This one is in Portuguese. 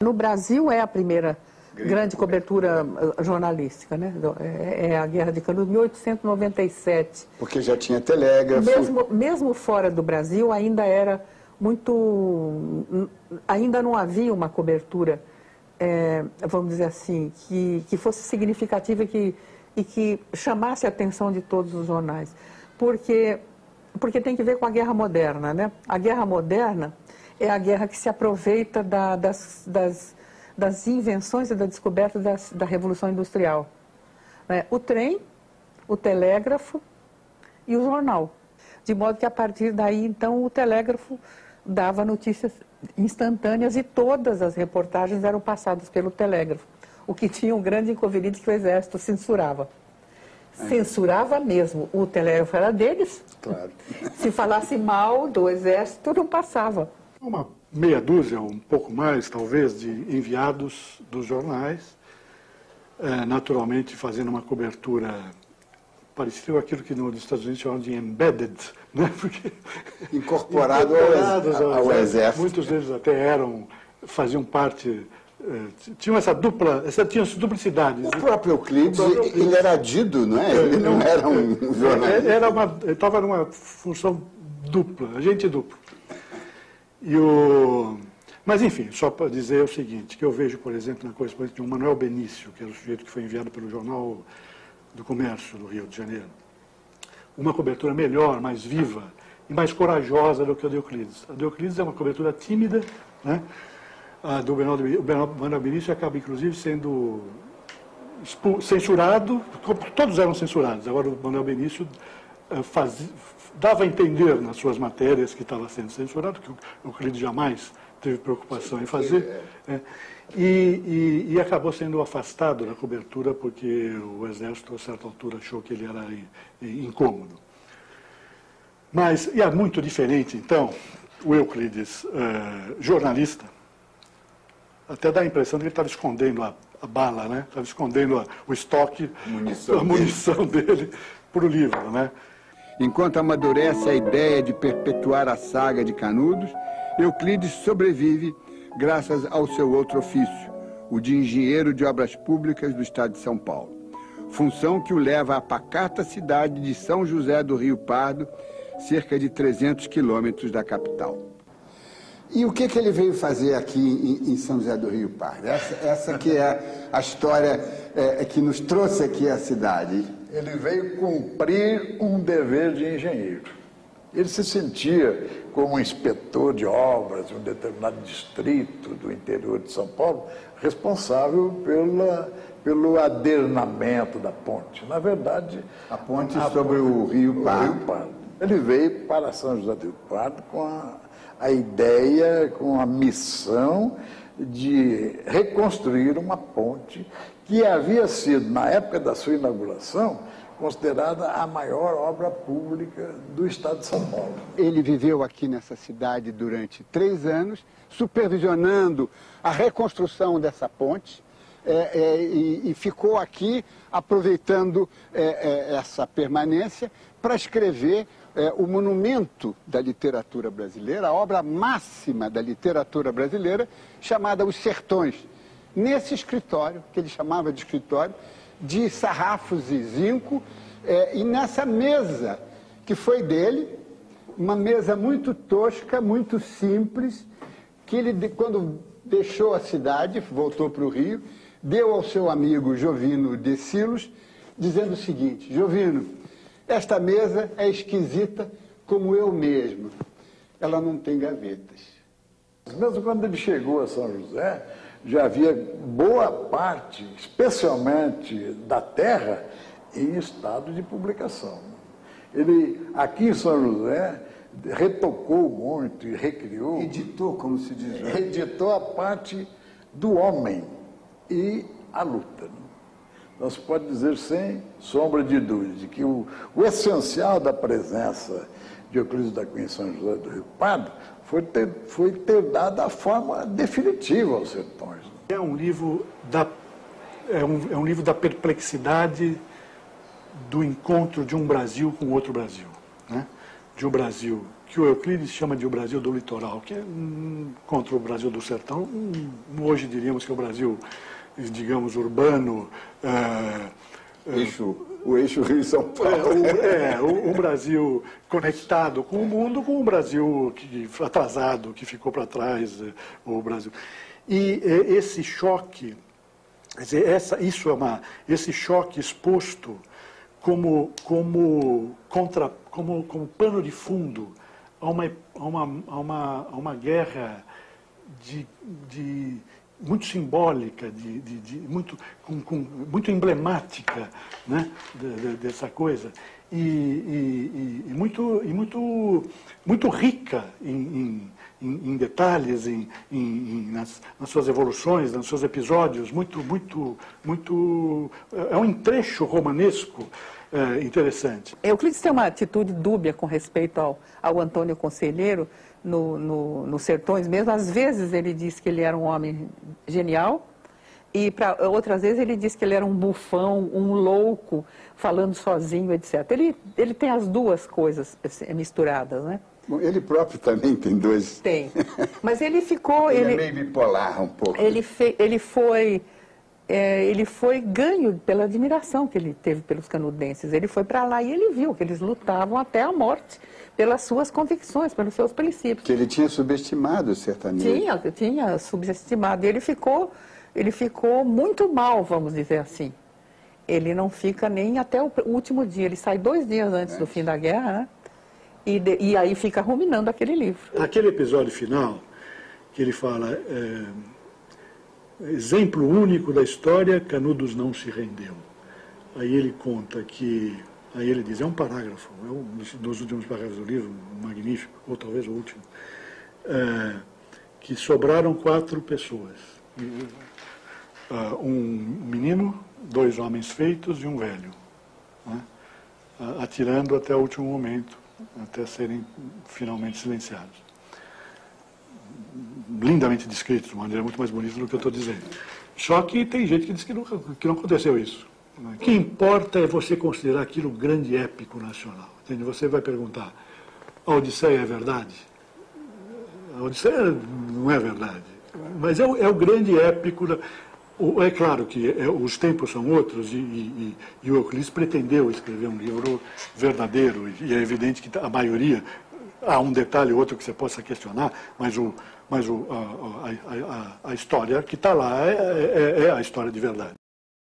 No Brasil é a primeira grande cobertura jornalística, né? É a Guerra de Canudos, 1897. Porque já tinha telégrafo. Mesmo fora do Brasil, ainda era muito... Ainda não havia uma cobertura, vamos dizer assim, que fosse significativa e que chamasse a atenção de todos os jornais. Porque tem que ver com a Guerra Moderna, né? A Guerra Moderna é a guerra que se aproveita das invenções e da descoberta da Revolução Industrial. Né? O trem, o telégrafo e o jornal. De modo que, a partir daí, então, o telégrafo dava notícias instantâneas e todas as reportagens eram passadas pelo telégrafo. O que tinha um grande inconveniente que o Exército censurava. Censurava mesmo. O telégrafo era deles. Claro. Se falasse mal do Exército, não passava. Uma meia dúzia, um pouco mais, talvez, de enviados dos jornais, naturalmente fazendo uma cobertura parecida com aquilo que nos Estados Unidos chamam de embedded, né? Porque incorporados ao exército. Muitos deles até faziam parte, tinham essa duplicidade. O próprio Euclides, ele era adido, não é? Ele não era um jornalista. Ele estava numa função dupla, agente duplo. Mas, enfim, só para dizer o seguinte, que eu vejo, por exemplo, na correspondência de um Manuel Benício, que era o sujeito que foi enviado pelo Jornal do Comércio do Rio de Janeiro, uma cobertura melhor, mais viva e mais corajosa do que a de Euclides. A de Euclides é uma cobertura tímida, né? A do Manuel Benício acaba, inclusive, sendo censurado, todos eram censurados. Agora, o Manuel Benício dava a entender nas suas matérias que estava sendo censurado, que o Euclides jamais teve preocupação em fazer, e acabou sendo afastado da cobertura porque o Exército, a certa altura, achou que ele era incômodo. Mas, e é muito diferente, então, o Euclides, jornalista, até dá a impressão de que ele estava escondendo a bala, né? Estava escondendo o estoque, a munição dele para o livro, né? Enquanto amadurece a ideia de perpetuar a saga de Canudos, Euclides sobrevive graças ao seu outro ofício, o de engenheiro de obras públicas do estado de São Paulo, função que o leva à pacata cidade de São José do Rio Pardo, cerca de 300 quilômetros da capital. E o que ele veio fazer aqui em São José do Rio Pardo? Essa que é a história que nos trouxe aqui à cidade. Ele veio cumprir um dever de engenheiro. Ele se sentia como inspetor de obras de um determinado distrito do interior de São Paulo, responsável pelo adernamento da ponte. Na verdade... A ponte sobre o Rio Pardo. Ele veio para São José do Rio Pardo com a ideia, com a missão de reconstruir uma ponte que havia sido, na época da sua inauguração, considerada a maior obra pública do estado de São Paulo. Ele viveu aqui nessa cidade durante 3 anos, supervisionando a reconstrução dessa ponte, e ficou aqui aproveitando essa permanência para escrever o monumento da literatura brasileira, a obra máxima da literatura brasileira, chamada Os Sertões. Nesse escritório, que ele chamava de escritório, de sarrafos e zinco, e nessa mesa que foi dele, uma mesa muito tosca, muito simples, que ele, quando deixou a cidade, voltou para o Rio, deu ao seu amigo Jovino de Silos, dizendo o seguinte: Jovino, esta mesa é esquisita como eu mesmo, ela não tem gavetas. Mesmo quando ele chegou a São José, já havia boa parte, especialmente da terra, em estado de publicação. Ele, aqui em São José, retocou muito e recriou. Editou, como se diz. Editou a parte do homem e a luta. Não se pode dizer sem sombra de dúvida que o essencial da presença de Euclides da Cunha em São José do Rio Pardo foi ter dado a forma definitiva aos sertões. É um livro um livro da perplexidade do encontro de um Brasil com outro Brasil, né? de um Brasil que o Euclides chama de o Brasil do litoral, que é contra o Brasil do sertão. Hoje diríamos que é o Brasil, digamos, urbano. O eixo Rio-São Paulo. Um Brasil conectado com o mundo, com um Brasil atrasado, que ficou para trás, o Brasil. E esse choque, quer dizer, esse choque exposto como pano de fundo a uma guerra muito simbólica, muito emblemática, né, dessa coisa, e muito rica em detalhes, nas suas evoluções, nos seus episódios, é um trecho romanesco interessante. Euclides tem uma atitude dúbia com respeito ao Antônio Conselheiro, nos Sertões mesmo. Às vezes ele diz que ele era um homem genial, e outras vezes ele diz que ele era um bufão, um louco, falando sozinho, etc. Ele tem as duas coisas misturadas, né? Bom, ele próprio também tem dois. Tem. Mas ele ficou... ele é meio bipolar um pouco. Ele foi ganho pela admiração que ele teve pelos canudenses. Ele foi para lá e ele viu que eles lutavam até a morte pelas suas convicções, pelos seus princípios. Que ele tinha subestimado o sertanejo. Tinha subestimado. E ele ficou muito mal, vamos dizer assim. Ele não fica nem até o último dia. Ele sai 2 dias antes do fim da guerra, né? E aí fica ruminando aquele livro. Aquele episódio final, que ele fala... exemplo único da história, Canudos não se rendeu. Aí ele conta que... Aí ele diz, é um parágrafo, é um dos últimos parágrafos do livro, magnífico, ou talvez o último, que sobraram 4 pessoas. Um menino, 2 homens feitos e um velho, né? Atirando até o último momento, até serem finalmente silenciados. Lindamente descrito, de uma maneira muito mais bonita do que eu estou dizendo. Só que tem gente que diz que não aconteceu isso. O que importa é você considerar aquilo um grande épico nacional. Entende? Você vai perguntar, a Odisseia é verdade? A Odisseia não é verdade, mas é o grande épico. É claro que os tempos são outros e o Euclides pretendeu escrever um livro verdadeiro, e é evidente que a maioria, há um detalhe ou outro que você possa questionar, mas a história que está lá é a história de verdade.